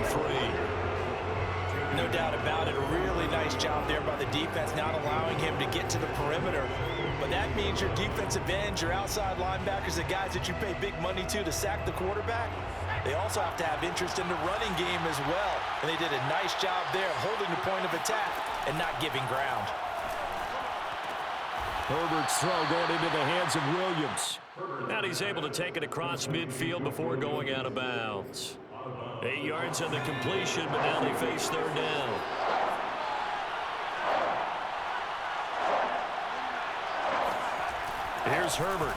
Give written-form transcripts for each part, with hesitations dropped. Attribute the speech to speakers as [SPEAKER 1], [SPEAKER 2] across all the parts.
[SPEAKER 1] 43.
[SPEAKER 2] No doubt about it. A really nice job there by the defense, not allowing him to get to the perimeter. But that means your defensive ends, your outside linebackers, the guys that you pay big money to sack the quarterback, they also have to have interest in the running game as well. And they did a nice job there holding the point of attack and not giving ground.
[SPEAKER 1] Herbert's throw going into the hands of Williams. And he's able to take it across midfield before going out of bounds. 8 yards on the completion, but now they face third down. Here's Herbert.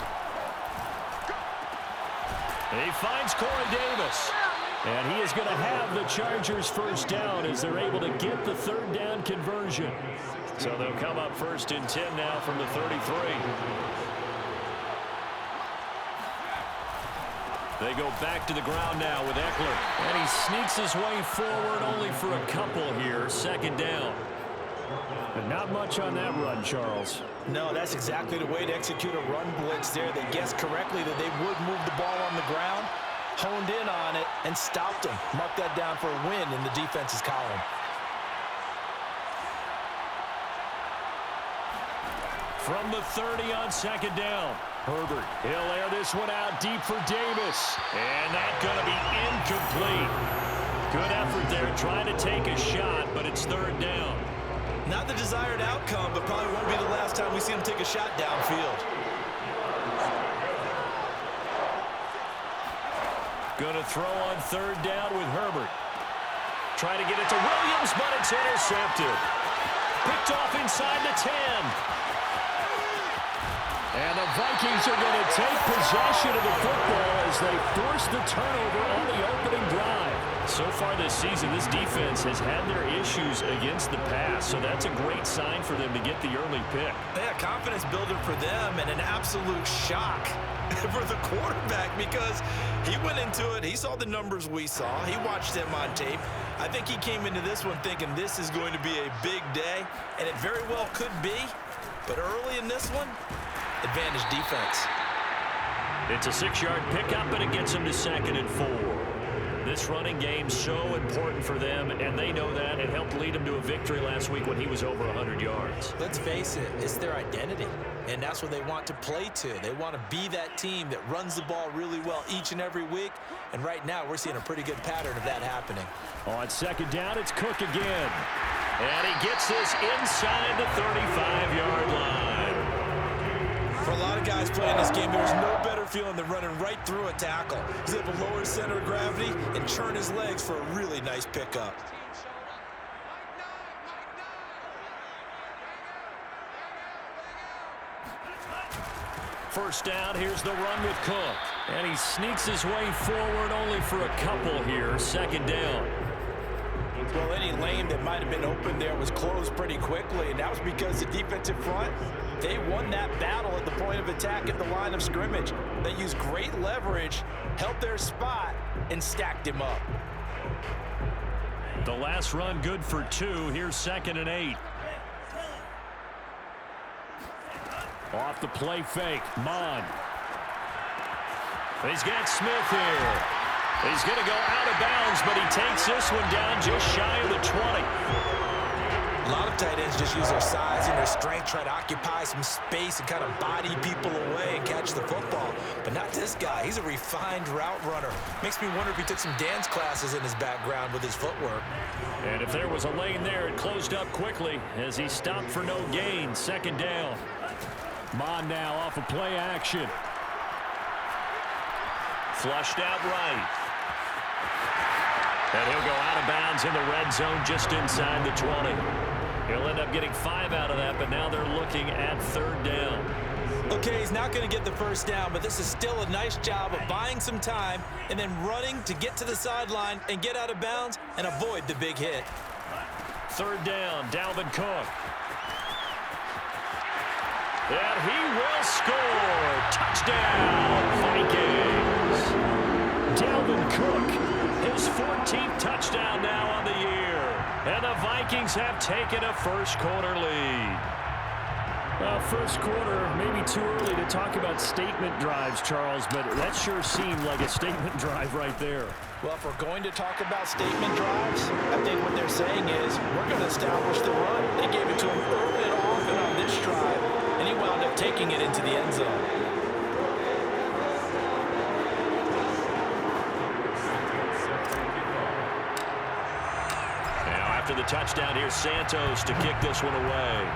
[SPEAKER 1] He finds Corey Davis. And he is going to have the Chargers first down as they're able to get the third down conversion. So they'll come up first and 10 now from the 33. They go back to the ground now with Eckler. And he sneaks his way forward only for a couple here. Second down. But not much on that run, Charles.
[SPEAKER 2] No, that's exactly the way to execute a run blitz there. They guessed correctly that they would move the ball on the ground, honed in on it, and stopped them. Mark that down for a win in the defense's column.
[SPEAKER 1] From the 30 on second down. Herbert, he'll air this one out deep for Davis. And that's going to be incomplete. Good effort there trying to take a shot, but it's third down.
[SPEAKER 2] Not the desired outcome, but probably won't be the last time we see him take a shot downfield.
[SPEAKER 1] Going to throw on third down with Herbert. Trying to get it to Williams, but it's intercepted. Picked off inside the 10. And the Vikings are going to take possession of the football as they force the turnover on the opening drive. So far this season, this defense has had their issues against the pass, so that's a great sign for them to get the early pick.
[SPEAKER 2] Yeah, confidence builder for them and an absolute shock for the quarterback because he went into it, he saw the numbers we saw, he watched them on tape. I think he came into this one thinking this is going to be a big day, and it very well could be, but early in this one, advantage defense.
[SPEAKER 1] It's a 6-yard pickup, but it gets them to 2nd and 4. This running game's so important for them, and they know that. It helped lead them to a victory last week when he was over 100 yards.
[SPEAKER 2] Let's face it, it's their identity, and that's what they want to play to. They want to be that team that runs the ball really well each and every week, and right now we're seeing a pretty good pattern of that happening.
[SPEAKER 1] On second down, it's Cook again. And he gets this inside the 35-yard line.
[SPEAKER 2] For a lot of guys playing this game, there's no better feeling than running right through a tackle. He's able to lower his center of gravity and churn his legs for a really nice pickup.
[SPEAKER 1] First down, here's the run with Cook. And he sneaks his way forward only for a couple here. Second down.
[SPEAKER 2] Well, any lane that might have been open there was closed pretty quickly, and that was because the defensive front, they won that battle at the point of attack at the line of scrimmage. They used great leverage, held their spot, and stacked him up.
[SPEAKER 1] The last run good for 2. Here's 2nd and 8. Off the play fake, Mon. He's got Smith here. He's going to go out of bounds, but he takes this one down just shy of the 20.
[SPEAKER 2] A lot of tight ends just use their size and their strength, try to occupy some space and kind of body people away and catch the football. But not this guy. He's a refined route runner. Makes me wonder if he took some dance classes in his background with his footwork.
[SPEAKER 1] And if there was a lane there, it closed up quickly as he stopped for no gain. Second down. Mon now off of play action. Flushed out right. And he'll go out of bounds in the red zone just inside the 20. He'll end up getting 5 out of that, but now they're looking at third down.
[SPEAKER 2] Okay, he's not going to get the first down, but this is still a nice job of buying some time and then running to get to the sideline and get out of bounds and avoid the big hit.
[SPEAKER 1] Third down, Dalvin Cook. And he will score. Touchdown, Vikings. Dalvin Cook. His 14th touchdown now on the year. And the Vikings have taken a first-quarter lead. First quarter, maybe too early to talk about statement drives, Charles, but that sure seemed like a statement drive right there.
[SPEAKER 2] Well, if we're going to talk about statement drives, I think what they're saying is we're going to establish the run. They gave it to him early and often on this drive, and he wound up taking it into the end zone.
[SPEAKER 1] Now after the touchdown, here's Santos to kick this one away.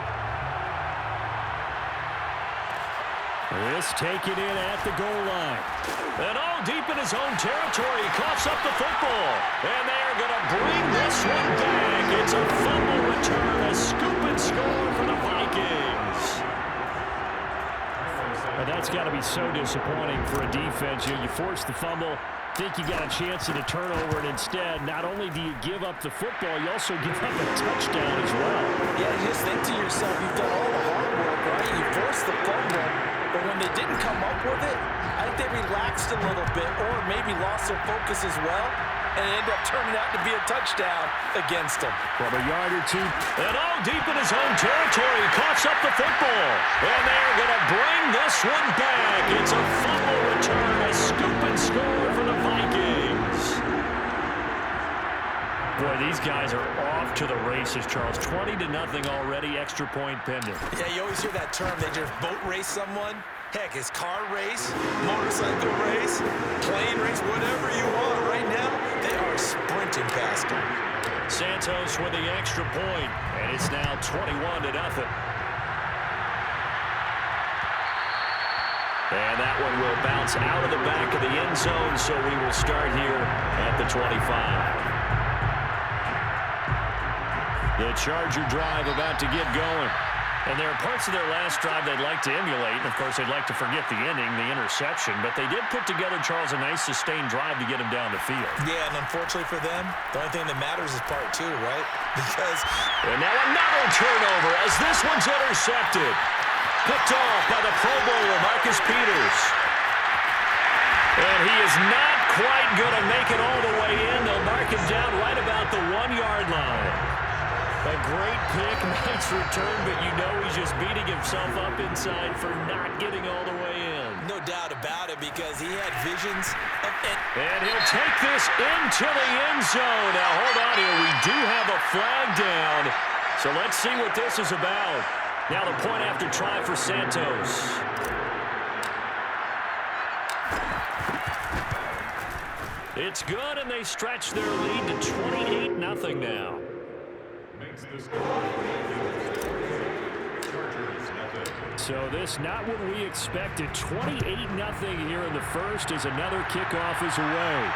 [SPEAKER 1] This taken in at the goal line. And all deep in his own territory, he coughs up the football. And they are going to bring this one back. It's a fumble return, a scoop and score for the Vikings. And that's got to be so disappointing for a defense. You force the fumble, think you got a chance at a turnover, and instead, not only do you give up the football, you also give up a touchdown as well.
[SPEAKER 2] Yeah, you just think to yourself, you've done all the hard work, right? You forced the fumble. But when they didn't come up with it, I think they relaxed a little bit or maybe lost their focus as well, and it ended up turning out to be a touchdown against them.
[SPEAKER 1] From a yard or two. And all deep in his own territory, he coughs up the football. And they're going to bring this one back. It's a fumble return, a scoop and score for the Vikings. Boy, these guys are off to the races, Charles. 20-0 already, extra point pending.
[SPEAKER 2] Yeah, you always hear that term. They just boat race someone. Heck, it's car race, motorcycle race, plane race, whatever you want. Right now, they are sprinting past them.
[SPEAKER 1] Santos with the extra point, and it's now 21-0. And that one will bounce out of the back of the end zone, so we will start here at the 25. The Charger drive about to get going. And there are parts of their last drive they'd like to emulate. And, of course, they'd like to forget the ending, the interception. But they did put together, Charles, a nice sustained drive to get him down the field.
[SPEAKER 2] Yeah, and unfortunately for them, the only thing that matters is part two, right? Because...
[SPEAKER 1] And now another turnover as this one's intercepted. Picked off by the Pro Bowler, Marcus Peters. And he is not quite going to make it all the way in. They'll mark him down right about the 1-yard line. A great pick, nice return, but you know he's just beating himself up inside for not getting all the way in.
[SPEAKER 2] No doubt about it, because he had visions of it.
[SPEAKER 1] And he'll take this into the end zone. Now, hold on here. We do have a flag down. So let's see what this is about. Now the point after try for Santos. It's good, and they stretch their lead to 28-0 now. So this not what we expected. 28-0 here in the first as another kickoff is away.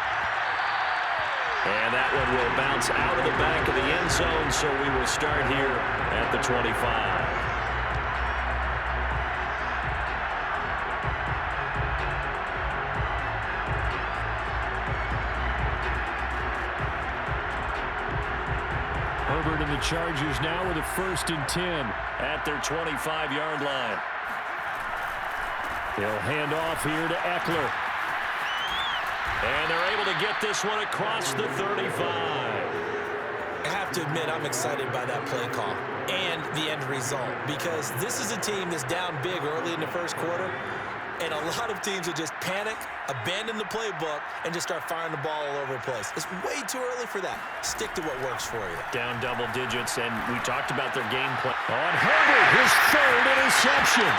[SPEAKER 1] And that one will bounce out of the back of the end zone, so we will start here at the 25. Herbert and the Chargers now with a 1st and 10 at their 25-yard line. They'll hand off here to Eckler. And they're able to get this one across the 35.
[SPEAKER 2] I have to admit, I'm excited by that play call and the end result, because this is a team that's down big early in the first quarter, and a lot of teams will just panic, abandon the playbook, and just start firing the ball all over the place. It's way too early for that. Stick to what works for you.
[SPEAKER 1] Down double digits, and we talked about their game plan. On Herbert, his 3rd interception.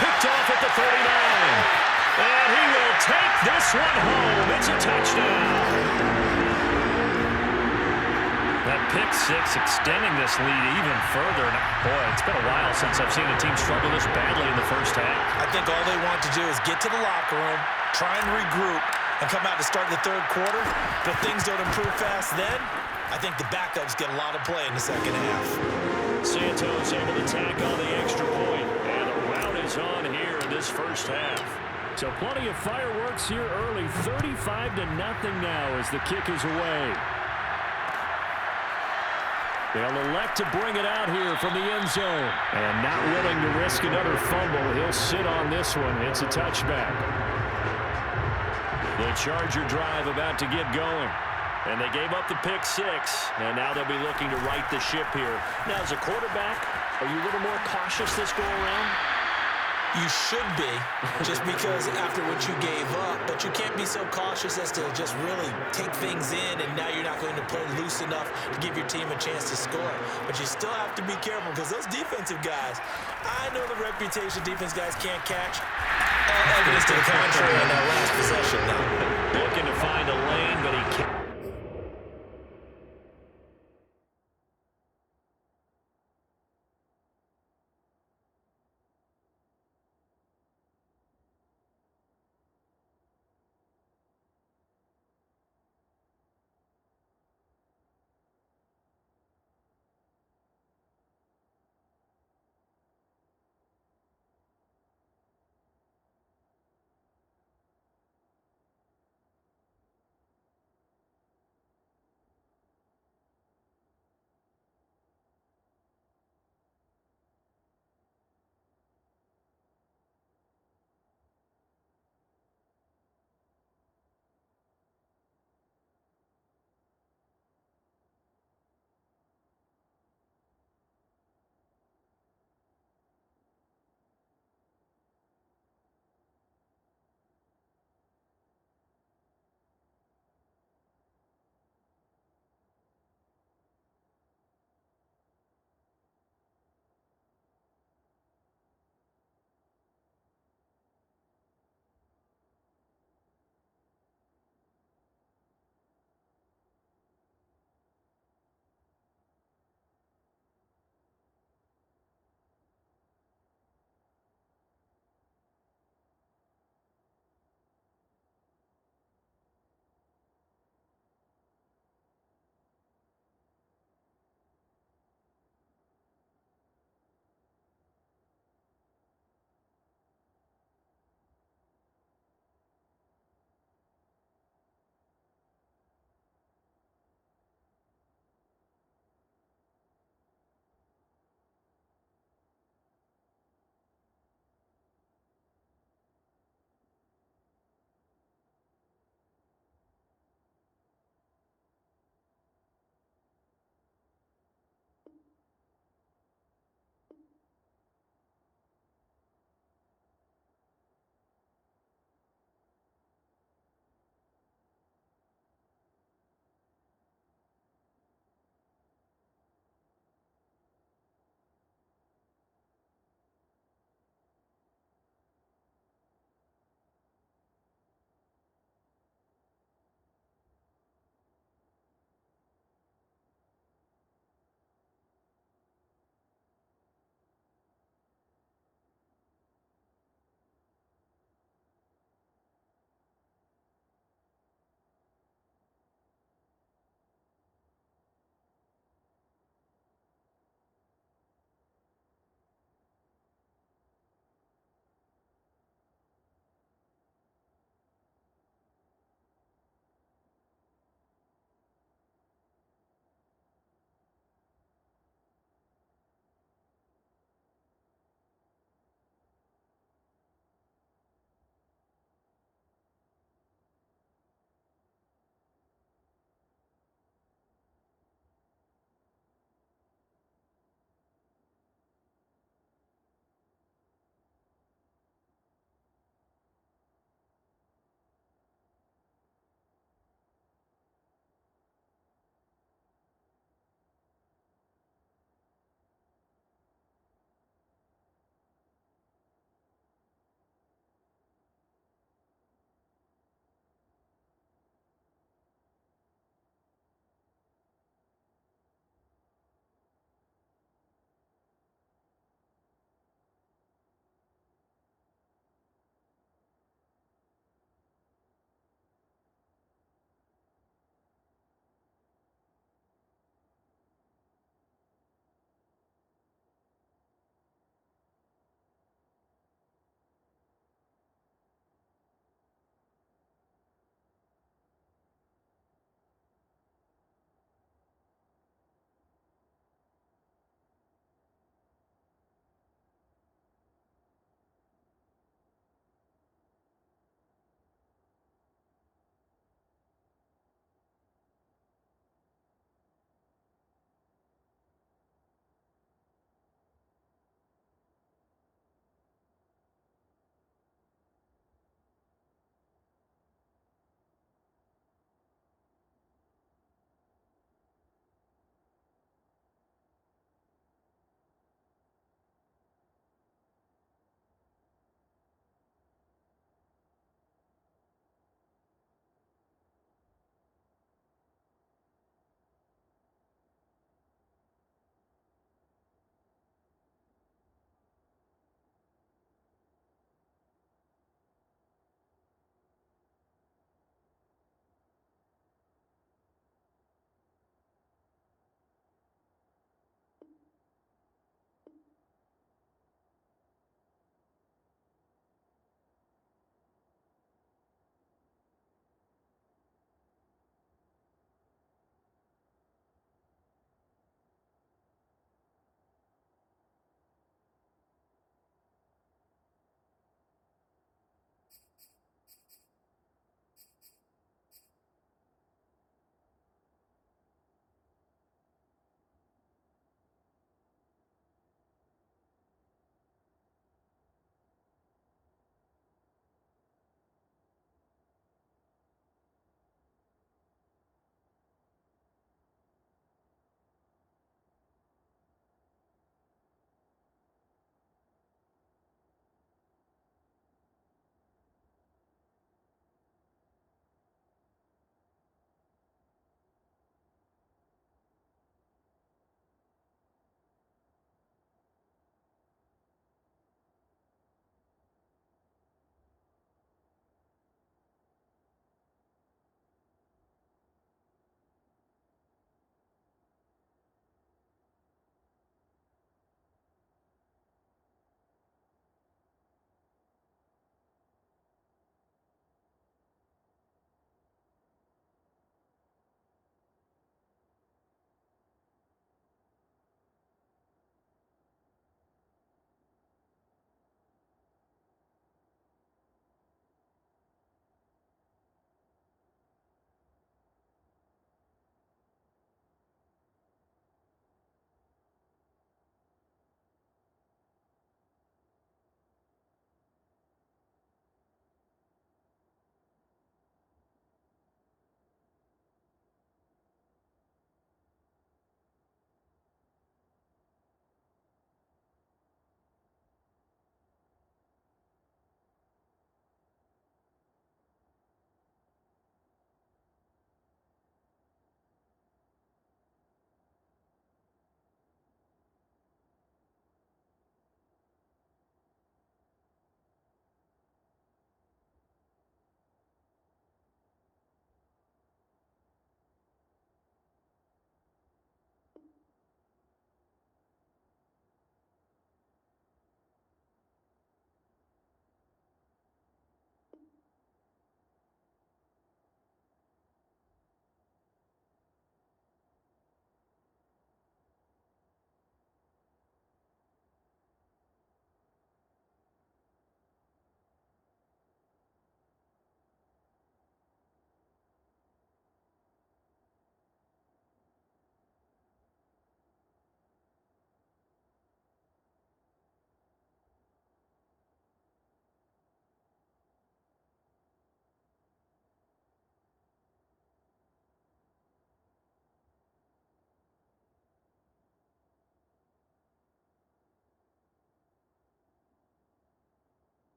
[SPEAKER 1] Picked off at the 39. And he will take this one home. It's a touchdown. That pick six extending this lead even further. Boy, it's been a while since I've seen a team struggle this badly in the first half.
[SPEAKER 2] I think all they want to do is get to the locker room, try and regroup, and come out to start the third quarter. But if things don't improve fast then, I think the backups get a lot of play in the second half.
[SPEAKER 1] Santos able to tack on the extra point. And the rout is on here in this first half. So plenty of fireworks here early. 35-0 now as the kick is away. They'll elect to bring it out here from the end zone. And not willing to risk another fumble. He'll sit on this one. It's a touchback. The Charger drive about to get going. And they gave up the pick six. And now they'll be looking to right the ship here. Now, as a quarterback, Are you a little more cautious this go around?
[SPEAKER 2] You should be, just because after what you gave up, but you can't be so cautious as to just really take things in, and now you're not going to play loose enough to give your team a chance to score. But you still have to be careful because those defensive guys, I know the reputation defense guys can't catch. Evidence to the contrary on that last possession now.
[SPEAKER 1] Looking to find a lane, but he can't.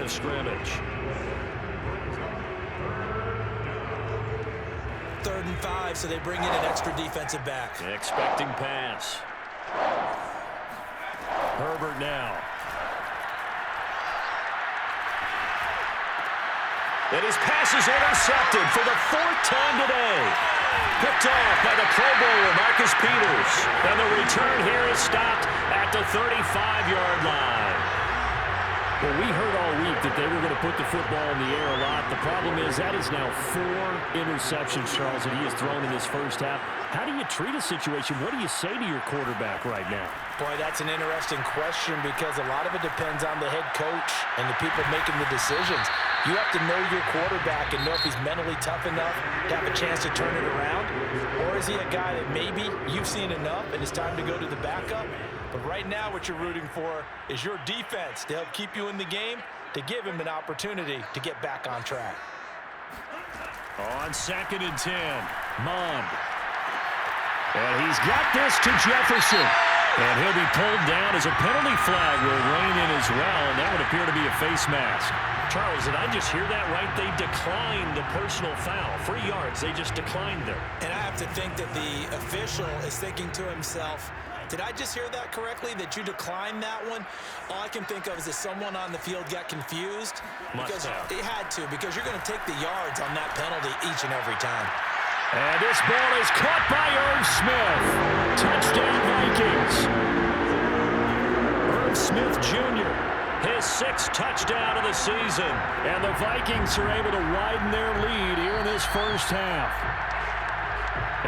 [SPEAKER 1] of scrimmage.
[SPEAKER 2] 3rd and 5, so they bring in an extra defensive back.
[SPEAKER 1] Expecting pass. Herbert now. And his pass is intercepted for the 4th time today. Picked off by the Pro Bowler, Marcus Peters. And the return here is stopped at the 35-yard line. Well, we heard all week that they were going to put the football in the air a lot. The problem is that is now 4 interceptions, Charles, that he has thrown in this first half. How do you treat a situation? What do you say to your quarterback right now?
[SPEAKER 2] Boy, that's an interesting question because a lot of it depends on the head coach and the people making the decisions. You have to know your quarterback and know if he's mentally tough enough to have a chance to turn it around, or is he a guy that maybe you've seen enough and it's time to go to the backup? But right now what you're rooting for is your defense to help keep you in the game, to give him an opportunity to get back on track.
[SPEAKER 1] On 2nd and 10, Mond. And he's got this to Jefferson. And he'll be pulled down as a penalty flag will rein in as well, and that would appear to be a face mask. Charles, did I just hear that right? They declined the personal foul. 3 yards, they just declined there.
[SPEAKER 2] And I have to think that the official is thinking to himself, did I just hear that correctly, that you declined that one? All I can think of is that someone on the field got confused.
[SPEAKER 1] Must have.
[SPEAKER 2] It had to, because you're going to take the yards on that penalty each and every time.
[SPEAKER 1] And this ball is caught by Irv Smith. Touchdown, Vikings. Irv Smith Jr., his 6th touchdown of the season. And the Vikings are able to widen their lead here in this first half.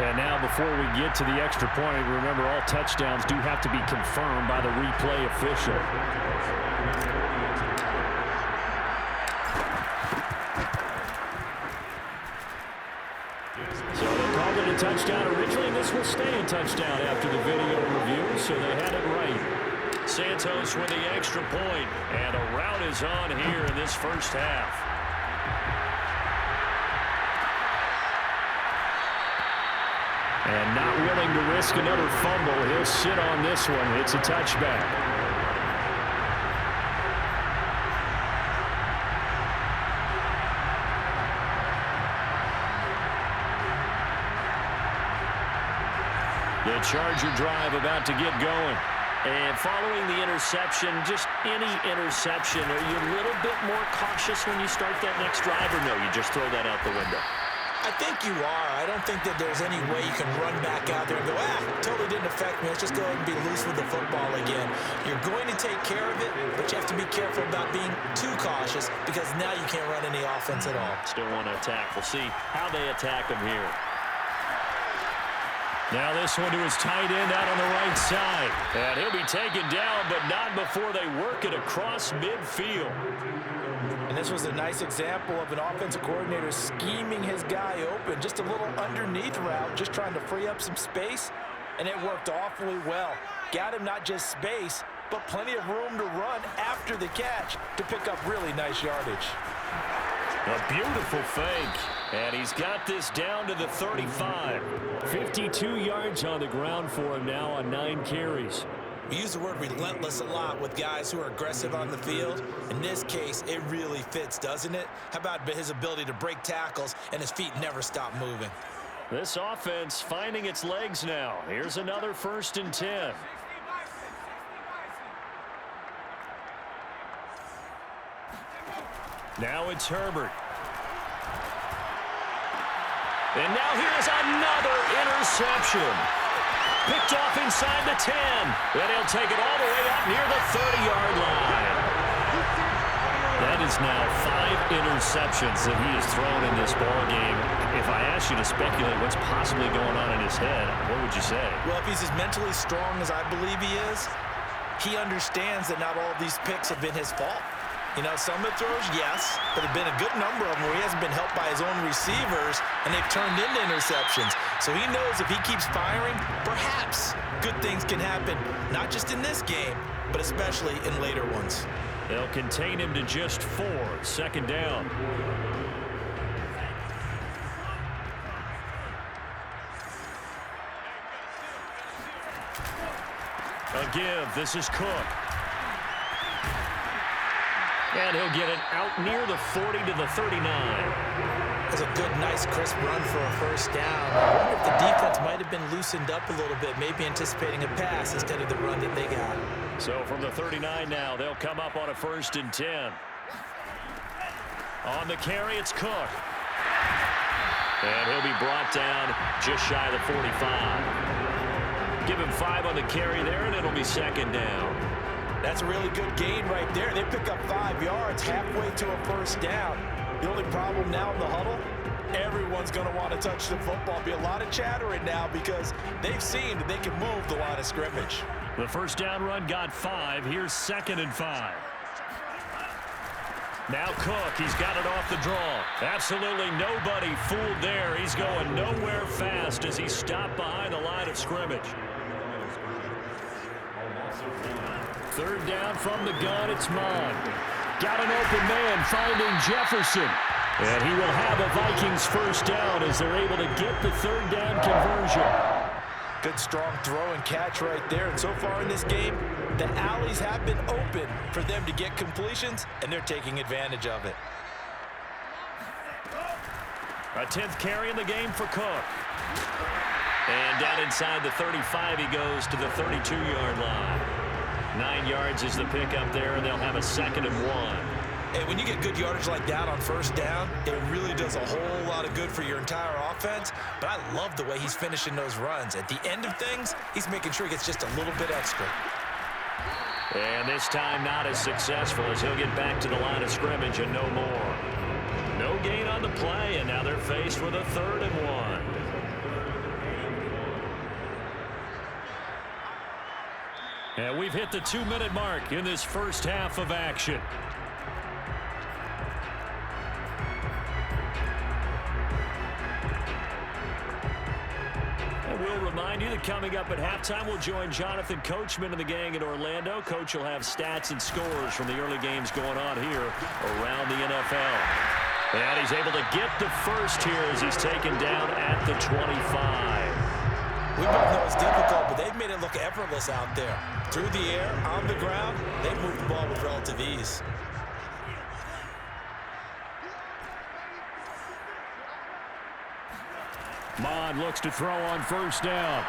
[SPEAKER 1] And now before we get to the extra point, remember all touchdowns do have to be confirmed by the replay official. So they called it a touchdown originally, and this will stay a touchdown after the video review, so they had it right. Santos with the extra point, and a rout is on here in this first half. And not willing to risk another fumble, he'll sit on this one. It's a touchback. The Charger drive about to get going. And following the interception, just any interception, are you a little bit more cautious when you start that next drive, or no, you just throw that out the window?
[SPEAKER 2] I think you are. I don't think that there's any way you can run back out there and go, totally didn't affect me. Let's just go ahead and be loose with the football again. You're going to take care of it, but you have to be careful about being too cautious because now you can't run any offense at all.
[SPEAKER 1] Still want to attack. We'll see how they attack him here. Now this one to his tight end out on the right side. And he'll be taken down, but not before they work it across midfield.
[SPEAKER 2] And this was a nice example of an offensive coordinator scheming his guy open. Just a little underneath route, just trying to free up some space. And it worked awfully well. Got him not just space, but plenty of room to run after the catch to pick up really nice yardage.
[SPEAKER 1] A beautiful fake. And he's got this down to the 35. 52 yards on the ground for him now on 9 carries.
[SPEAKER 2] We use the word relentless a lot with guys who are aggressive on the field. In this case, it really fits, doesn't it? How about his ability to break tackles and his feet never stop moving?
[SPEAKER 1] This offense finding its legs now. Here's another 1st and 10. Now it's Herbert. And now here's another interception. Picked off inside the 10. Then he'll take it all the way up near the 30-yard line. That is now 5 interceptions that he has thrown in this ball game. If I asked you to speculate what's possibly going on in his head, what would you say?
[SPEAKER 2] Well, if he's as mentally strong as I believe he is, he understands that not all of these picks have been his fault. You know, some of the throws, yes, but there have been a good number of them where he hasn't been helped by his own receivers, and they've turned into interceptions. So he knows if he keeps firing, perhaps good things can happen, not just in this game, but especially in later ones.
[SPEAKER 1] They'll contain him to just 4. 2nd down. A give. This is Cook. And he'll get it out near the 40 to the 39.
[SPEAKER 2] That's a good, nice, crisp run for a first down. I wonder if the defense might have been loosened up a little bit, maybe anticipating a pass instead of the run that they got.
[SPEAKER 1] So from the 39 now, they'll come up on a 1st and 10. On the carry, it's Cook. And he'll be brought down just shy of the 45. Give him 5 on the carry there, and it'll be 2nd down.
[SPEAKER 2] That's a really good gain right there. They pick up 5 yards halfway to a first down. The only problem now in the huddle, everyone's going to want to touch the football. Be a lot of chattering now because they've seen that they can move the line of scrimmage.
[SPEAKER 1] The first down run got 5. Here's 2nd and 5. Now Cook, he's got it off the draw. Absolutely nobody fooled there. He's going nowhere fast as he stopped behind the line of scrimmage. 3rd down from the gun, it's Mond. Got an open man finding Jefferson. And he will have a Vikings first down as they're able to get the 3rd down conversion.
[SPEAKER 2] Good strong throw and catch right there. And so far in this game, the alleys have been open for them to get completions, and they're taking advantage of it.
[SPEAKER 1] A 10th carry in the game for Cook. And down inside the 35 he goes to the 32-yard line. 9 yards is the pickup there, and they'll have a 2nd and 1.
[SPEAKER 2] And when you get good yardage like that on first down, it really does a whole lot of good for your entire offense. But I love the way he's finishing those runs. At the end of things, he's making sure he gets just a little bit extra.
[SPEAKER 1] And this time not as successful as he'll get back to the line of scrimmage and no more. No gain on the play, and now they're faced with a 3rd and 1. And we've hit the 2-minute mark in this first half of action. And we'll remind you that coming up at halftime, we'll join Jonathan Coachman and the gang in Orlando. Coach will have stats and scores from the early games going on here around the NFL. And he's able to get the first here as he's taken down at the 25.
[SPEAKER 2] We both know it's difficult, but they've made it look effortless out there. Through the air, on the ground, they move the ball with relative ease.
[SPEAKER 1] Mond looks to throw on first down.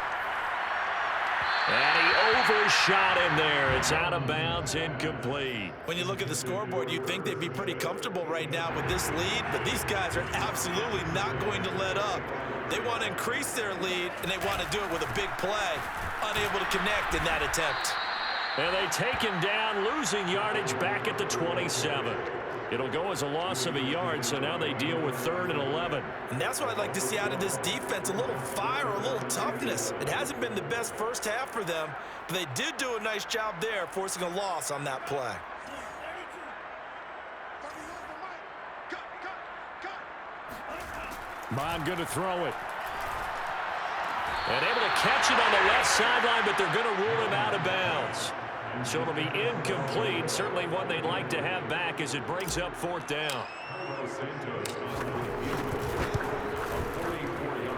[SPEAKER 1] And he overshot him there. It's out of bounds, incomplete.
[SPEAKER 2] When you look at the scoreboard, you'd think they'd be pretty comfortable right now with this lead, but these guys are absolutely not going to let up. They want to increase their lead, and they want to do it with a big play. Unable to connect in that attempt.
[SPEAKER 1] And they take him down, losing yardage back at the 27. It'll go as a loss of a yard, so now they deal with 3rd and 11.
[SPEAKER 2] And that's what I'd like to see out of this defense, a little fire, a little toughness. It hasn't been the best first half for them, but they did do a nice job there, forcing a loss on that play.
[SPEAKER 1] Mond going to throw it. And able to catch it on the left sideline, but they're going to rule him out of bounds. So it'll be incomplete. Certainly one they'd like to have back as it brings up 4th down.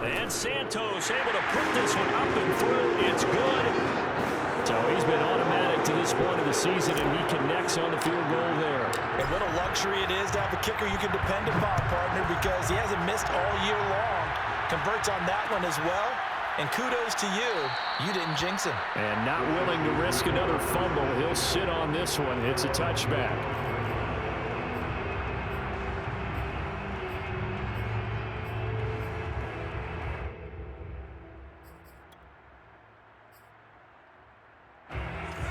[SPEAKER 1] And Santos able to put this one up and through. It's good. So he's been automatic to this point of the season, and he connects on the field goal there.
[SPEAKER 2] And what a luxury it is to have a kicker you can depend upon, partner, because he hasn't missed all year long. Converts on that one as well. And kudos to you. You didn't jinx him.
[SPEAKER 1] And not willing to risk another fumble. He'll sit on this one. It's a touchback.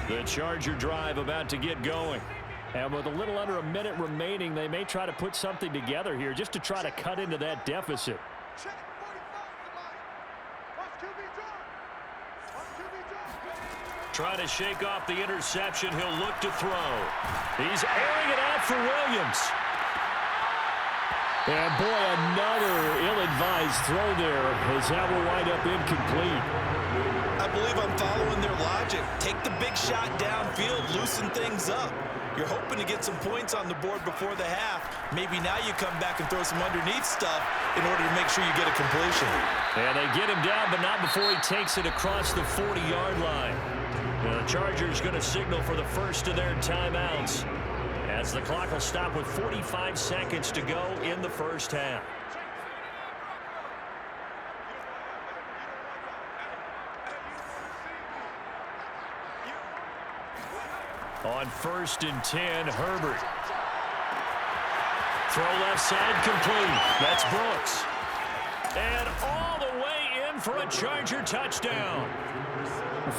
[SPEAKER 1] The Charger drive about to get going. And with a little under a minute remaining, they may try to put something together here just to try to cut into that deficit. Trying to shake off the interception. He'll look to throw. He's airing it out for Williams. And boy, another ill-advised throw there as that will wind up incomplete.
[SPEAKER 2] I believe I'm following their logic. Take the big shot downfield, loosen things up. You're hoping to get some points on the board before the half. Maybe now you come back and throw some underneath stuff in order to make sure you get a completion.
[SPEAKER 1] And they get him down, but not before he takes it across the 40-yard line. The Chargers going to signal for the first of their timeouts as as the clock will stop with 45 seconds to go in the first half. On 1st and 10, Herbert. Throw left side complete. That's Brooks. And all the way in for a Charger touchdown.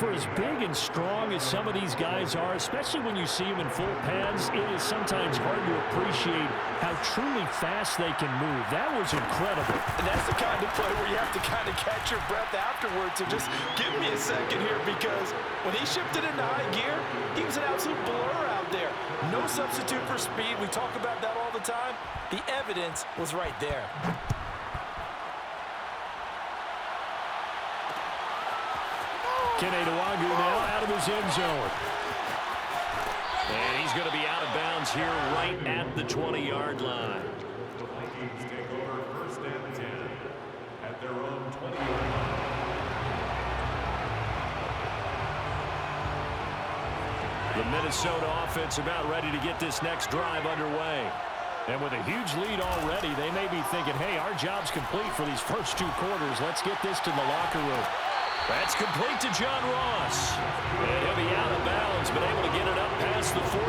[SPEAKER 1] For as big and strong as some of these guys are, especially when you see them in full pads, it is sometimes hard to appreciate how truly fast they can move. That was incredible.
[SPEAKER 2] And that's the kind of play where you have to kind of catch your breath afterwards. So just give me a second here, because when he shifted into high gear, he was an absolute blur out there. No substitute for speed. We talk about that all the time. The evidence was right there.
[SPEAKER 1] Kene Nwangwu now out of his end zone. And he's going to be out of bounds here right at the 20-yard line.
[SPEAKER 3] The Vikings take over 1st and 10 at their own 20-yard line.
[SPEAKER 1] The Minnesota offense about ready to get this next drive underway. And with a huge lead already, they may be thinking, hey, our job's complete for these first 2 quarters. Let's get this to the locker room. That's complete to John Ross. And he'll be out of bounds, but able to get it up past the 45.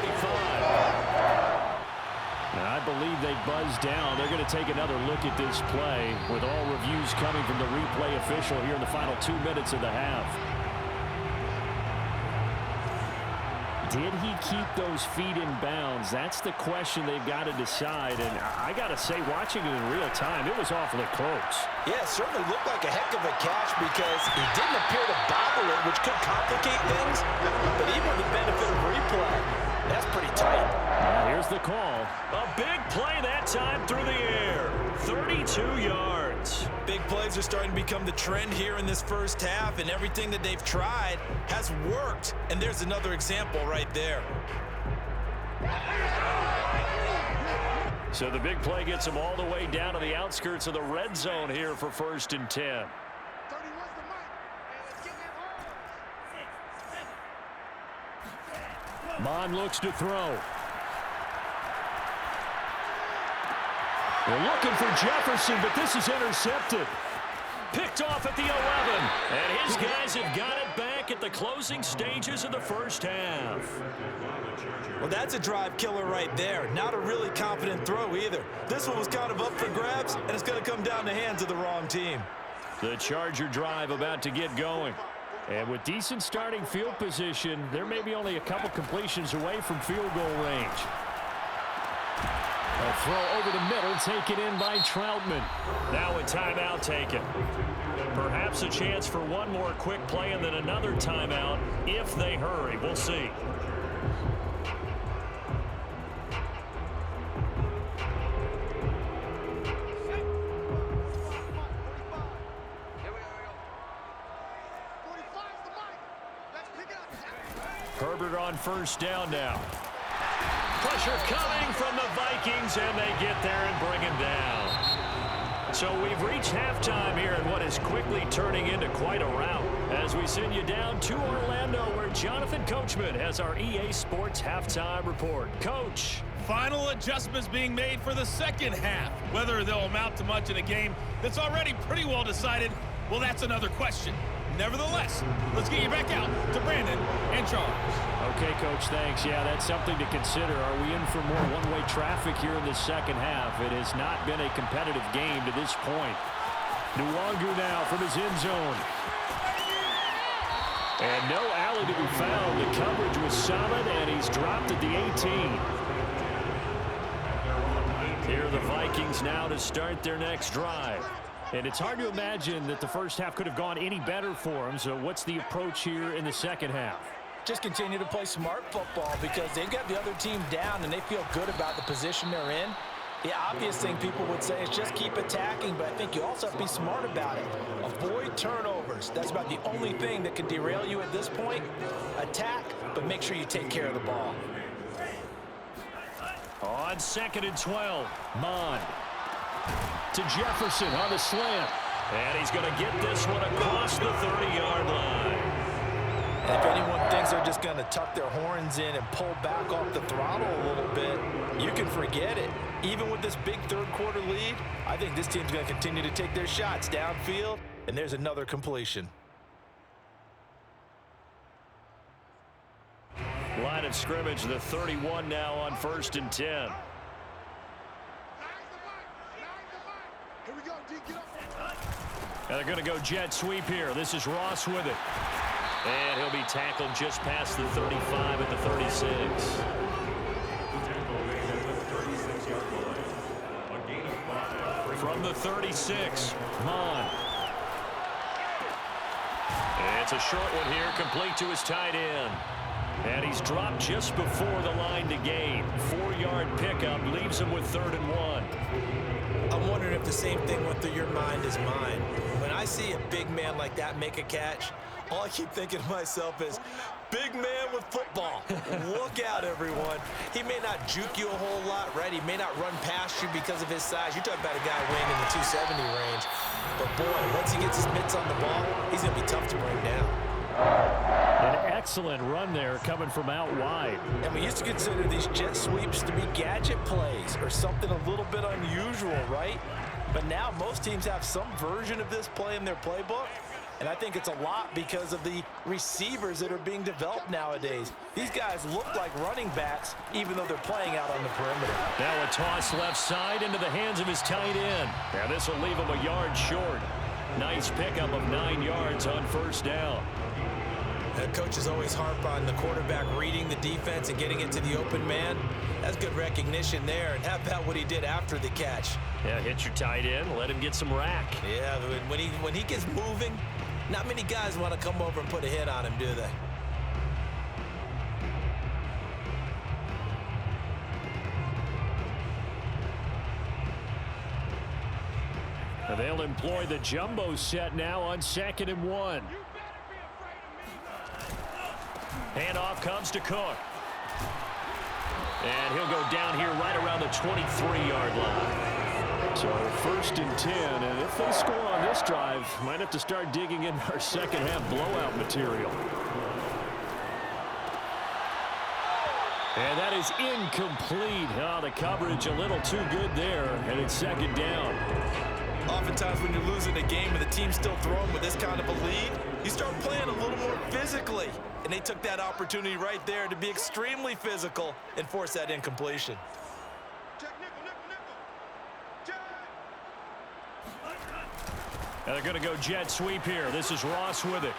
[SPEAKER 1] Now, I believe they buzzed down. They're going to take another look at this play, with all reviews coming from the replay official here in the final 2 minutes of the half. Did he keep those feet in bounds? That's the question they've got to decide. And I got to say, watching it in real time, it was awfully close.
[SPEAKER 2] Yeah, it certainly looked like a heck of a catch, because he didn't appear to bobble it, which could complicate things. But even with the benefit of replay, that's pretty tight.
[SPEAKER 1] Now here's the call. A big play that time through the air. 32 yards.
[SPEAKER 2] Big plays are starting to become the trend here in this first half, and everything that they've tried has worked. And there's another example right there.
[SPEAKER 1] So the big play gets them all the way down to the outskirts of the red zone here for 1st and 10. Mond looks to throw. They're looking for Jefferson, but this is intercepted. Picked off at the 11. And his guys have got it back at the closing stages of the first half.
[SPEAKER 2] Well, that's a drive killer right there. Not a really confident throw either. This one was kind of up for grabs, and it's going to come down the hands of the wrong team.
[SPEAKER 1] The Charger drive about to get going. And with decent starting field position, there may be only a couple completions away from field goal range. A throw over the middle, taken in by Troutman. Now a timeout taken. Perhaps a chance for one more quick play and then another timeout if they hurry. We'll see. Herbert on 1st down now. Pressure coming from the Vikings, and they get there and bring him down. So we've reached halftime here in what is quickly turning into quite a rout, as we send you down to Orlando, where Jonathan Coachman has our EA Sports halftime report. Coach.
[SPEAKER 4] Final adjustments being made for the second half. Whether they'll amount to much in a game that's already pretty well decided, well, that's another question. Nevertheless, let's get you back out to Brandon and Charles.
[SPEAKER 1] Okay, Coach, thanks. Yeah, that's something to consider. Are we in for more one-way traffic here in the second half? It has not been a competitive game to this point. Nwangwu now from his end zone. And no alley to be found. The coverage was solid, and he's dropped at the 18. Here are the Vikings now to start their next drive. And it's hard to imagine that the first half could have gone any better for them. So what's the approach here in the second half?
[SPEAKER 2] Just continue to play smart football, because they've got the other team down and they feel good about the position they're in. The obvious thing people would say is just keep attacking, but I think you also have to be smart about it. Avoid turnovers. That's about the only thing that can derail you at this point. Attack, but make sure you take care of the ball.
[SPEAKER 1] On 2nd and 12, Mond to Jefferson on the slant. And he's going to get this one across the 30-yard line.
[SPEAKER 2] And if anyone thinks they're just going to tuck their horns in and pull back off the throttle a little bit, you can forget it. Even with this big third-quarter lead, I think this team's going to continue to take their shots downfield, and there's another completion.
[SPEAKER 1] Line of scrimmage, the 31 now on 1st and 10. And they're going to go jet sweep here. This is Ross with it. And he'll be tackled just past the 35 at the 36. From the 36, Mon. And it's a short one here, complete to his tight end. And he's dropped just before the line to gain. 4-yard pickup leaves him with 3rd and 1.
[SPEAKER 2] I'm wondering if the same thing went through your mind as mine. When I see a big man like that make a catch, all I keep thinking to myself is, big man with football. Look out, everyone. He may not juke you a whole lot, right? He may not run past you because of his size. You're talking about a guy weighing in the 270 range. But, boy, once he gets his mitts on the ball, he's going to be tough to bring down.
[SPEAKER 1] An excellent run there coming from out wide.
[SPEAKER 2] And we used to consider these jet sweeps to be gadget plays or something a little bit unusual, right? But now most teams have some version of this play in their playbook. And I think it's a lot because of the receivers that are being developed nowadays. These guys look like running backs, even though they're playing out on the perimeter.
[SPEAKER 1] Now a toss left side into the hands of his tight end. Now this will leave him a yard short. Nice pickup of 9 yards on 1st down.
[SPEAKER 2] Coaches always harp on the quarterback reading the defense and getting it to the open man. That's good recognition there. And how about what he did after the catch?
[SPEAKER 1] Yeah, hit your tight end, let him get some rack.
[SPEAKER 2] Yeah, when he gets moving, not many guys want to come over and put a hit on him, do they?
[SPEAKER 1] They'll employ the jumbo set now on 2nd and 1. Handoff comes to Cook. And he'll go down here right around the 23-yard line. So 1st and 10, and if they score on this drive, might have to start digging in our second-half blowout material. And that is incomplete. Oh, the coverage a little too good there, and it's 2nd down.
[SPEAKER 2] Oftentimes when you're losing a game and the team's still throwing with this kind of a lead, you start playing a little more physically. And they took that opportunity right there to be extremely physical and force that incompletion.
[SPEAKER 1] And they're going to go jet sweep here. This is Ross with it.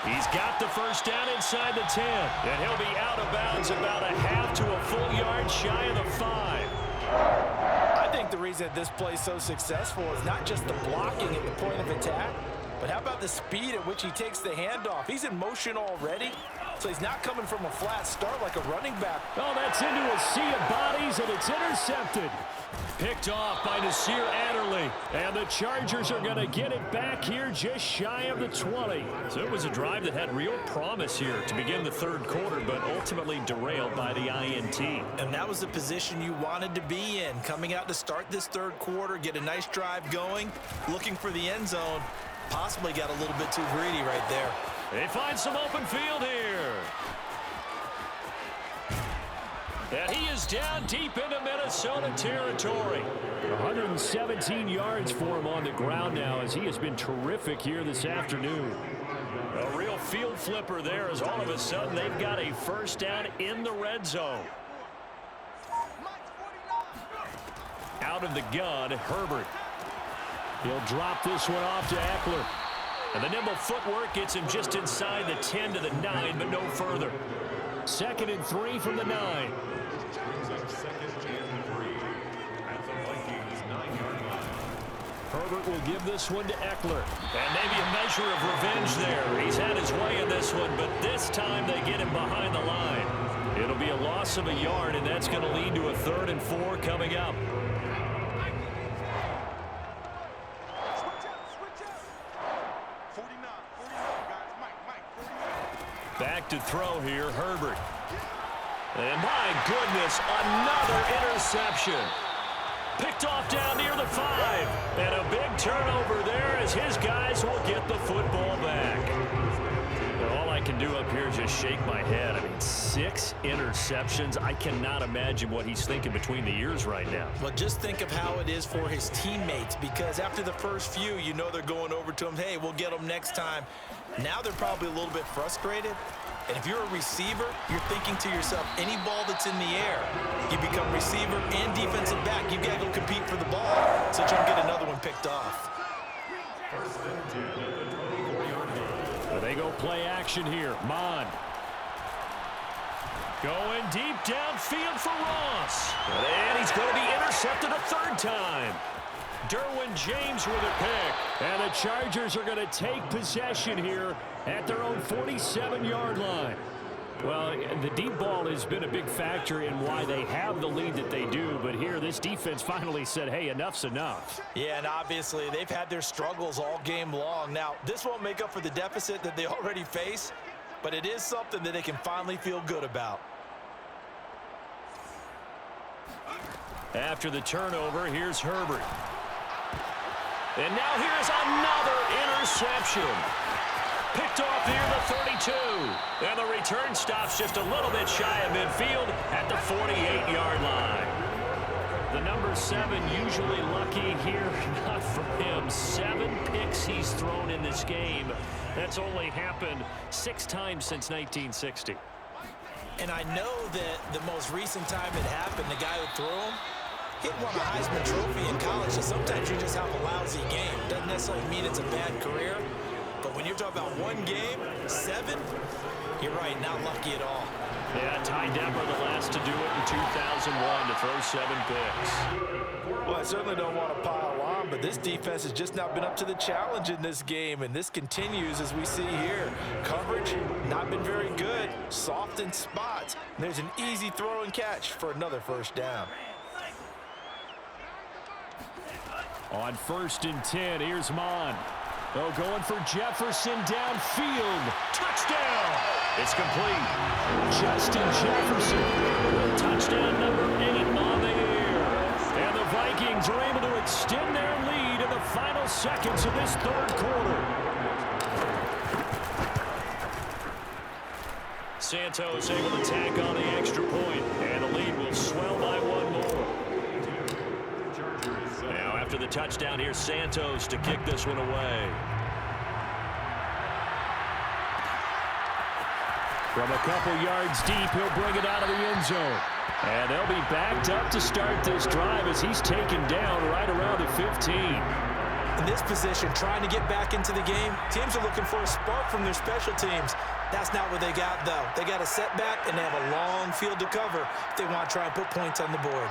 [SPEAKER 1] He's got the 1st down inside the 10. And he'll be out of bounds about a half to a full yard shy of the 5.
[SPEAKER 2] I think the reason this play is so successful is not just the blocking at the point of attack, but how about the speed at which he takes the handoff? He's in motion already, so he's not coming from a flat start like a running back.
[SPEAKER 1] Oh, that's into a sea of bodies, and it's intercepted. Picked off by Nasir Adderley. And the Chargers are going to get it back here just shy of the 20. So it was a drive that had real promise here to begin the 3rd quarter, but ultimately derailed by the INT.
[SPEAKER 2] And that was the position you wanted to be in, coming out to start this 3rd quarter, get a nice drive going, looking for the end zone. Possibly got a little bit too greedy right there.
[SPEAKER 1] They find some open field here. And he is down deep into Minnesota territory. 117 yards for him on the ground now, as he has been terrific here this afternoon. A real field flipper there, as all of a sudden they've got a 1st down in the red zone. Out of the gun, Herbert. He'll drop this one off to Eckler. And the nimble footwork gets him just inside the 10 to the 9, but no further. 2nd and 3 from the 9. Herbert will give this one to Eckler. And maybe a measure of revenge there. He's had his way in this one, but this time they get him behind the line. It'll be a loss of a yard, and that's going to lead to a 3rd and 4 coming up. Back to throw here, Herbert. And my goodness, another interception. Picked off down near the 5. And a big turnover there as his guys will get the football back. can do up here is just shake my head. I mean, 6 interceptions. I cannot imagine what he's thinking between the ears right now.
[SPEAKER 2] Well, just think of how it is for his teammates, because after the first few, you know they're going over to him, hey, we'll get them next time. Now they're probably a little bit frustrated. And if you're a receiver, you're thinking to yourself, any ball that's in the air, you become receiver and defensive back. You've got to go compete for the ball so you don't get another one picked off.
[SPEAKER 1] They go play action here. Mond. Going deep downfield for Ross. And he's going to be intercepted a 3rd time. Derwin James with a pick. And the Chargers are going to take possession here at their own 47-yard line. Well, the deep ball has been a big factor in why they have the lead that they do. But here, this defense finally said, hey, enough's enough.
[SPEAKER 2] Yeah, and obviously they've had their struggles all game long. Now, this won't make up for the deficit that they already face, but it is something that they can finally feel good about.
[SPEAKER 1] After the turnover, here's Herbert. And now here's another interception. Picked off near the 32. And the return stops just a little bit shy of midfield at the 48-yard line. The number 7 usually lucky here. Not for him. 7 picks he's thrown in this game. That's only happened 6 times since 1960.
[SPEAKER 2] And I know that the most recent time it happened, the guy who threw him, he won a Heisman Trophy in college, so sometimes you just have a lousy game. Doesn't necessarily mean it's a bad career, but when you're talking about one game, 7, you're right, not lucky at all.
[SPEAKER 1] Yeah, Ty Detmer the last to do it in 2001 to throw 7 picks.
[SPEAKER 2] Well, I certainly don't want to pile on, but this defense has just not been up to the challenge in this game, and this continues as we see here. Coverage, not been very good, soft in spots. There's an easy throw and catch for another 1st down.
[SPEAKER 1] On 1st and 10, here's Mond. Oh, going for Jefferson downfield. Touchdown! It's complete. Justin Jefferson with touchdown number 8 on the year. And the Vikings are able to extend their lead in the final seconds of this 3rd quarter. Santos able to tack on the extra point, and the lead will swell by 1 more. Now after the touchdown, here's Santos to kick this one away. From a couple yards deep, he'll bring it out of the end zone. And they'll be backed up to start this drive as he's taken down right around the 15.
[SPEAKER 2] In this position, trying to get back into the game, teams are looking for a spark from their special teams. That's not what they got, though. They got a setback, and they have a long field to cover if they want to try and put points on the board.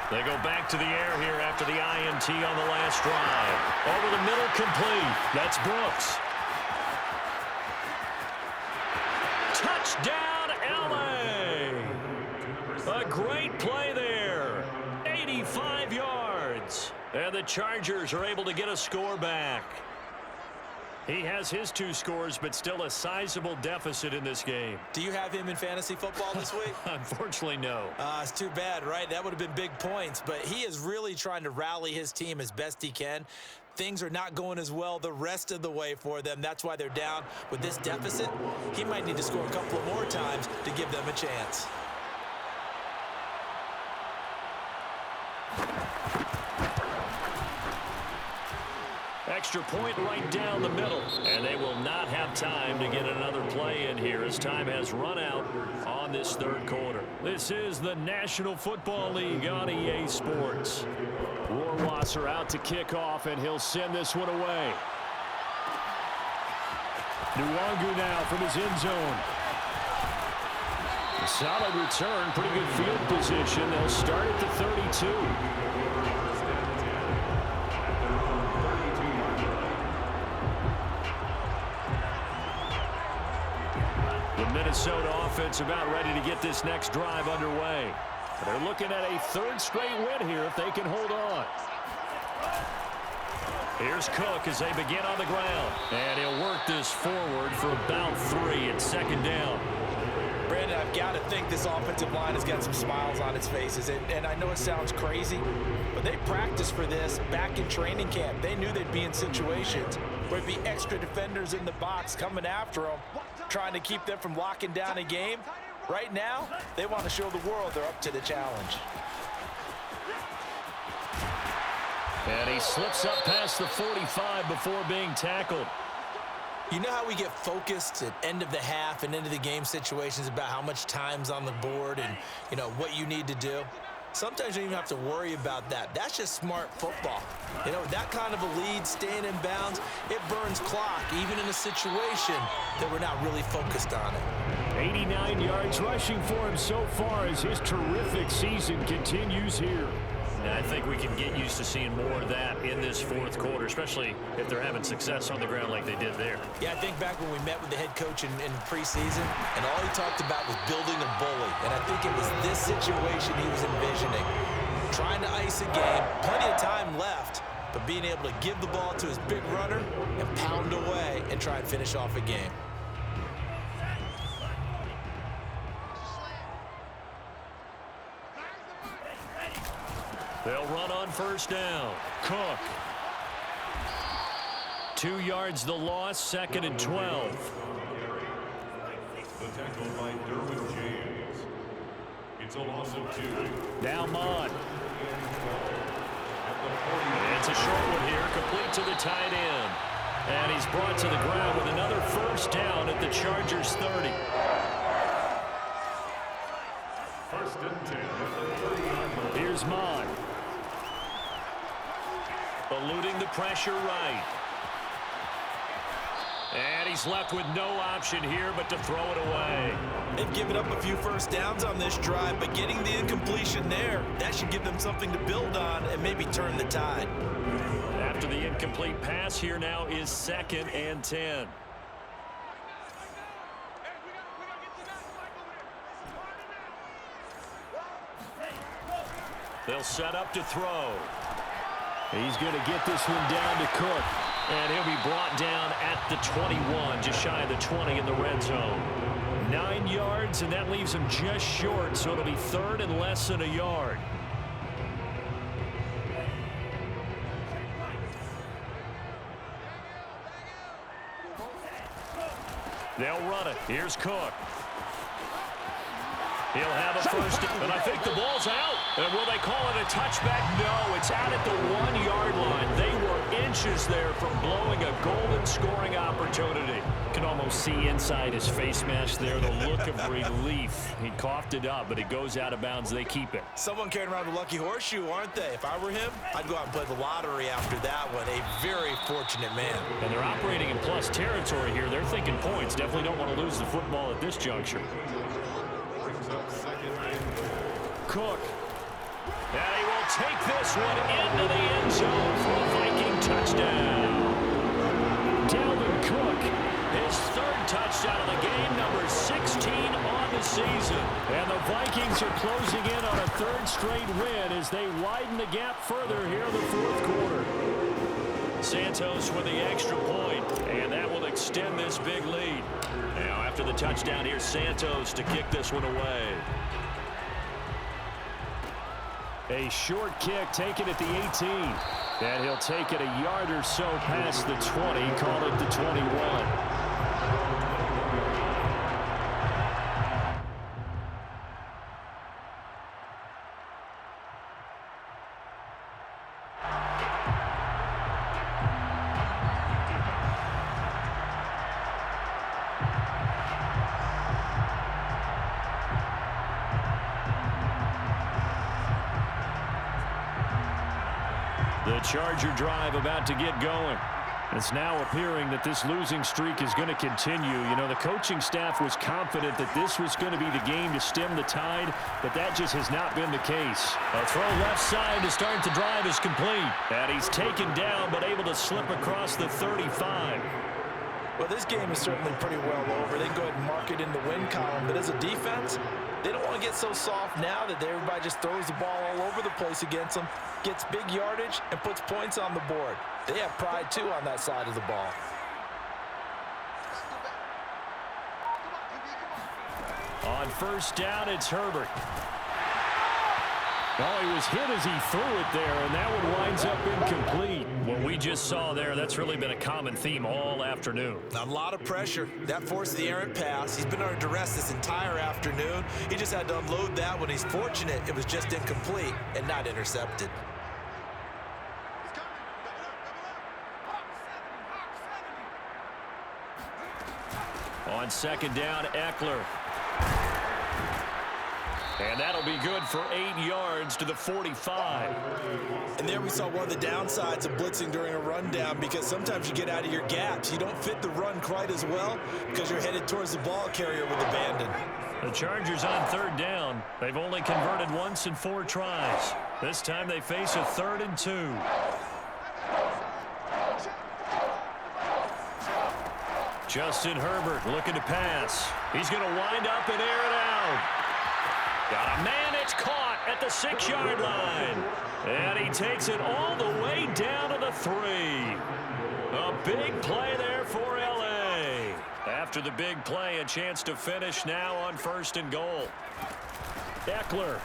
[SPEAKER 1] They go back to the air here after the INT on the last drive. Over the middle, complete. That's Brooks. Touchdown, LA! A great play there. 85 yards. And the Chargers are able to get a score back. He has his 2 scores, but still a sizable deficit in this game.
[SPEAKER 2] Do you have him in fantasy football this week?
[SPEAKER 1] Unfortunately, no.
[SPEAKER 2] It's too bad, right? That would have been big points, but he is really trying to rally his team as best he can. Things are not going as well the rest of the way for them. That's why they're down with this deficit. He might need to score a couple of more times to give them a chance.
[SPEAKER 1] Extra point right down the middle. And they will not have time to get another play in here as time has run out on this 3rd quarter. This is the National Football League on EA Sports. Rohrwasser out to kick off, and he'll send this one away. Nwangu now from his end zone. A solid return, pretty good field position. They'll start at the 32. Minnesota offense about ready to get this next drive underway. They're looking at a 3rd straight win here if they can hold on. Here's Cook as they begin on the ground. And he'll work this forward for about 3 at 2nd down.
[SPEAKER 2] Brandon, Brandon, I've got to think this offensive line has got some smiles on its faces. And I know it sounds crazy, but they practiced for this back in training camp. They knew they'd be in situations where there'd be extra defenders in the box coming after them, trying to keep them from locking down a game. Right now, they want to show the world they're up to the challenge.
[SPEAKER 1] And he slips up past the 45 before being tackled.
[SPEAKER 2] You know how we get focused at end of the half and into the game situations about how much time's on the board and, you know, what you need to do? Sometimes you don't even have to worry about that. That's just smart football. You know, that kind of a lead, staying in bounds, it burns clock, even in a situation that we're not really focused on it.
[SPEAKER 1] 89 yards rushing for him so far as his terrific season continues here. And I think we can get used to seeing more of that in this fourth quarter, especially if they're having success on the ground like they did there.
[SPEAKER 2] Yeah, I think back when we met with the head coach in preseason, and all he talked about was building a bully. And I think it was this situation he was envisioning. Trying to ice a game, plenty of time left, but being able to give the ball to his big runner and pound away and try and finish off a game.
[SPEAKER 1] They'll run on first down. Cook. 2 yards the loss, 2nd and 12.
[SPEAKER 3] The tackle by Derwin James. It's a loss of 2.
[SPEAKER 1] Now Mott. It's a short one here, complete to the tight end. And he's brought to the ground with another first down at the Chargers 30.
[SPEAKER 3] First and 10 at the 39.
[SPEAKER 1] Here's Mott. Eluding the pressure right. And he's left with no option here but to throw it away.
[SPEAKER 2] They've given up a few first downs on this drive, but getting the incompletion there, that should give them something to build on and maybe turn the tide.
[SPEAKER 1] After the incomplete pass, here now is 2nd and 10. They'll set up to throw. He's going to get this one down to Cook. And he'll be brought down at the 21, just shy of the 20 in the red zone. 9 yards, and that leaves him just short, so it'll be 3rd and less than a yard. They'll run it. Here's Cook. He'll have a first, and I think the ball's out. And will they call it a touchback? No, it's out at the 1-yard line. They were inches there from blowing a golden scoring opportunity. Can almost see inside his face mask there, the look of relief. He coughed it up, but it goes out of bounds. They keep it.
[SPEAKER 2] Someone carrying around a lucky horseshoe, aren't they? If I were him, I'd go out and play the lottery after that one. A very fortunate man.
[SPEAKER 1] And they're operating in plus territory here. They're thinking points. Definitely don't want to lose the football at this juncture. Cook. And he will take this one into the end zone for a Viking touchdown. Dalvin Cook, his 3rd touchdown of the game, number 16 on the season. And the Vikings are closing in on a 3rd straight win as they widen the gap further here in the 4th quarter. Santos with the extra point, and that will extend this big lead. Now after the touchdown, here's Santos to kick this one away. A short kick taken at the 18. And he'll take it a yard or so past the 20, call it the 21. The Charger drive about to get going. It's now appearing that this losing streak is going to continue. You know, the coaching staff was confident that this was going to be the game to stem the tide, but that just has not been the case. A throw left side to start the drive is complete. And he's taken down, but able to slip across the 35.
[SPEAKER 2] Well, this game is certainly pretty well over. They can go ahead and mark it in the win column. But as a defense, they don't want to get so soft now that everybody just throws the ball all over the place against them, gets big yardage, and puts points on the board. They have pride, too, on that side of the ball.
[SPEAKER 1] On On first down, it's Herbert. Oh, he was hit as he threw it there, and that one winds up incomplete. What we just saw there, that's really been a common theme all afternoon.
[SPEAKER 2] A lot of pressure. That forced the errant pass. He's been under duress this entire afternoon. He just had to unload that one. He's fortunate it was just incomplete and not intercepted.
[SPEAKER 1] On second down, Eckler. And that'll be good for 8 yards to the 45.
[SPEAKER 2] And there we saw one of the downsides of blitzing during a rundown, because sometimes you get out of your gaps. You don't fit the run quite as well because you're headed towards the ball carrier with abandon.
[SPEAKER 1] The Chargers on third down. They've only converted once in 4 tries. This time they face a 3rd and 2. Justin Herbert looking to pass. He's going to wind up and air it out. Got a man, it's caught at the 6-yard line. And he takes it all the way down to the 3. A big play there for L.A. After the big play, a chance to finish now on 1st and goal. Eckler.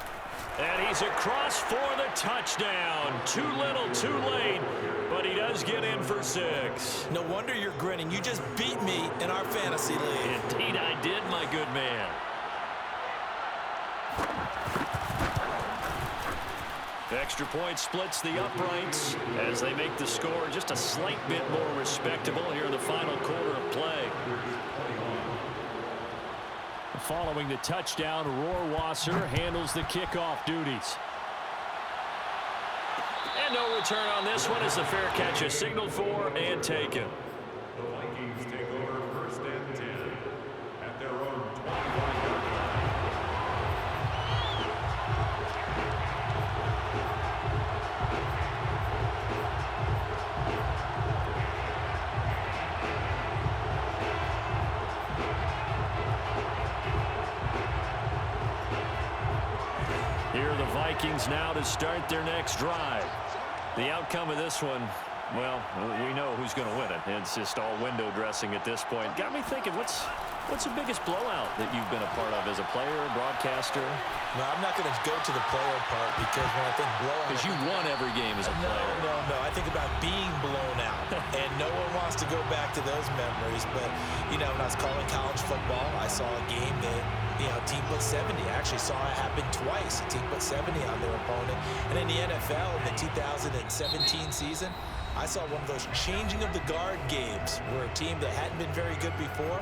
[SPEAKER 1] And he's across for the touchdown. Too little, too late. But he does get in for 6.
[SPEAKER 2] No wonder you're grinning. You just beat me in our fantasy league.
[SPEAKER 1] Indeed I did, my good man. Extra point splits the uprights as they make the score just a slight bit more respectable here in the final quarter of play. Following the touchdown, Rohrwasser handles the kickoff duties. And no return on this one as the fair catch is signaled for and taken.
[SPEAKER 3] The Vikings take over 1st and 10 at their own 21-yard line.
[SPEAKER 1] Here are the Vikings now to start their next drive. The outcome of this one, well, we know who's going to win it. It's just all window dressing at this point. Got me thinking, what's the biggest blowout that you've been a part of as a player, broadcaster?
[SPEAKER 2] No, I'm not going to go to the player part, because when I think blowout...
[SPEAKER 1] Because you won every game as a player.
[SPEAKER 2] No. I think about being blown out, and no one wants to go back to those memories. But, you know, when I was calling college football, I saw a game that, you know, a team put 70. I actually saw it happen twice. A team put 70 on their opponent. And in the NFL, in the 2017 season, I saw one of those changing of the guard games where a team that hadn't been very good before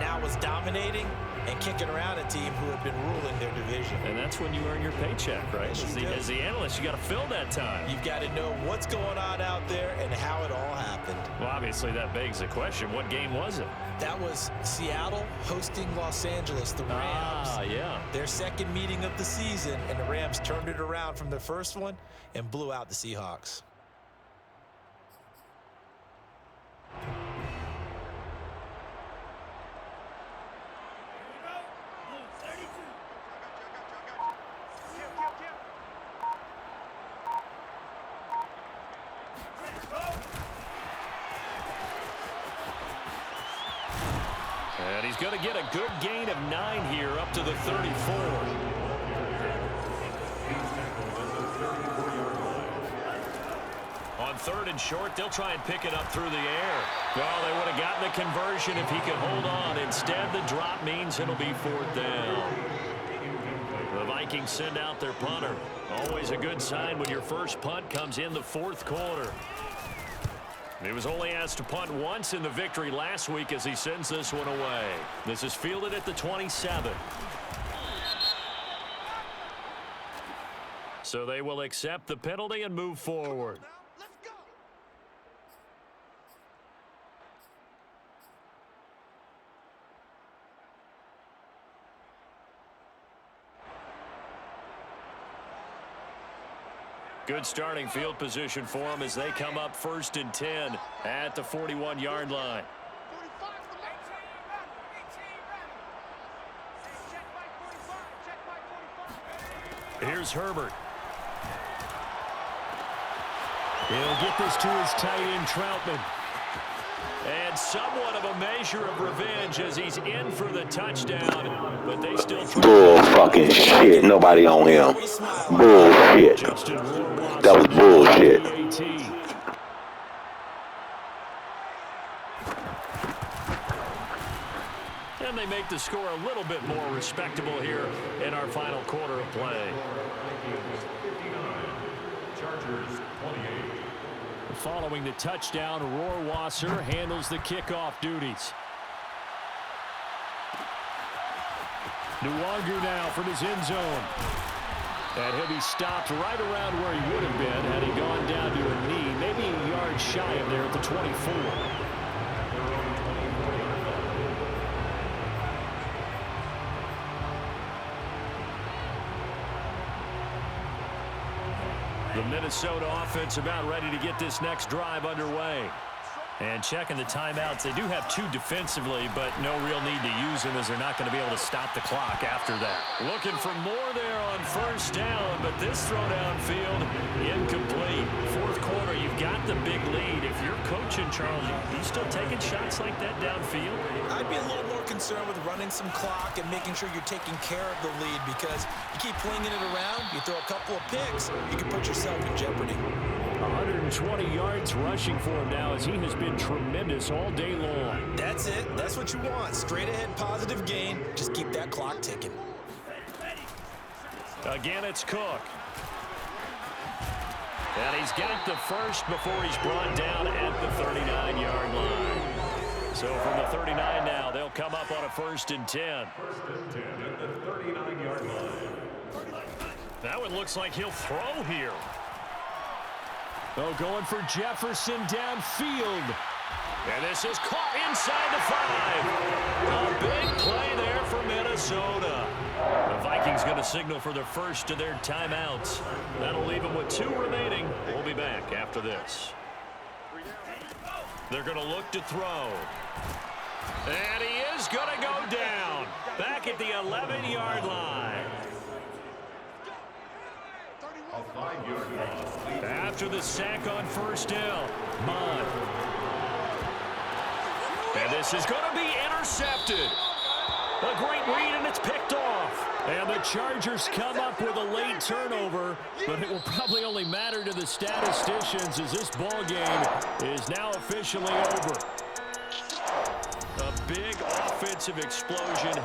[SPEAKER 2] now was dominating and kicking around a team who had been ruling their division.
[SPEAKER 1] And that's when you earn your paycheck, right?
[SPEAKER 2] Yes,
[SPEAKER 1] as the analyst, you got to fill that time.
[SPEAKER 2] You've got to know what's going on out there and how it all happened.
[SPEAKER 1] Well, obviously, that begs the question, what game was it?
[SPEAKER 2] That was Seattle hosting Los Angeles, the Rams.
[SPEAKER 1] Ah, yeah.
[SPEAKER 2] Their second meeting of the season, and the Rams turned it around from the first one and blew out the Seahawks.
[SPEAKER 1] And he's going to get a good gain of 9 here up to the 34. On 3rd and short, they'll try and pick it up through the air. Well, they would have gotten the conversion if he could hold on. Instead, the drop means it'll be 4th down. The Vikings send out their punter. Always a good sign when your first punt comes in the 4th quarter. He was only asked to punt once in the victory last week as he sends this one away. This is fielded at the 27. So they will accept the penalty and move forward. Good starting field position for them as they come up 1st and 10 at the 41-yard line. Here's Herbert. He'll get this to his tight end, Troutman. And somewhat of a measure of revenge as he's in for the touchdown. but they still try.
[SPEAKER 5] Bull fucking shit. Nobody on him. Bullshit. That was bullshit.
[SPEAKER 1] And they make the score a little bit more respectable here in our final quarter of play.
[SPEAKER 3] Chargers 28.
[SPEAKER 1] Following the touchdown, Rohrwasser handles the kickoff duties. Nwangu now from his end zone. And he'll be stopped right around where he would have been had he gone down to a knee, maybe a yard shy of there at the 24. The Minnesota offense about ready to get this next drive underway. And checking the timeouts, they do have 2 defensively, but no real need to use them as they're not going to be able to stop the clock after that. Looking for more there on first down, but this throw downfield, incomplete. Fourth quarter, you've got the big lead. If you're coaching Charles, are you still taking shots like that downfield?
[SPEAKER 2] I'd be a little more concerned with running some clock and making sure you're taking care of the lead, because you keep flinging it around, you throw a couple of picks, you can put yourself in jeopardy.
[SPEAKER 1] 120 yards rushing for him now as he has been tremendous all day long.
[SPEAKER 2] That's it. That's what you want. Straight ahead positive gain. Just keep that clock ticking.
[SPEAKER 1] Again, it's Cook. And he's got the first before he's brought down at the 39-yard line. So from the 39 now, they'll come up on a 1st and 10.
[SPEAKER 3] 1st and 10 at the 39-yard line.
[SPEAKER 1] Now it looks like he'll throw here. Oh, going for Jefferson downfield. And this is caught inside the 5. A big play there for Minnesota. The Vikings going to signal for the first of their timeouts. That'll leave them with 2 remaining. We'll be back after this. They're going to look to throw. And he is going to go down. Back at the 11-yard line.
[SPEAKER 3] A 5-yard loss.
[SPEAKER 1] After the sack on first down, Mond. And this is going to be intercepted. A great read, and it's picked off. And the Chargers come up with a late turnover, but it will probably only matter to the statisticians as this ball game is now officially over. A big offensive explosion.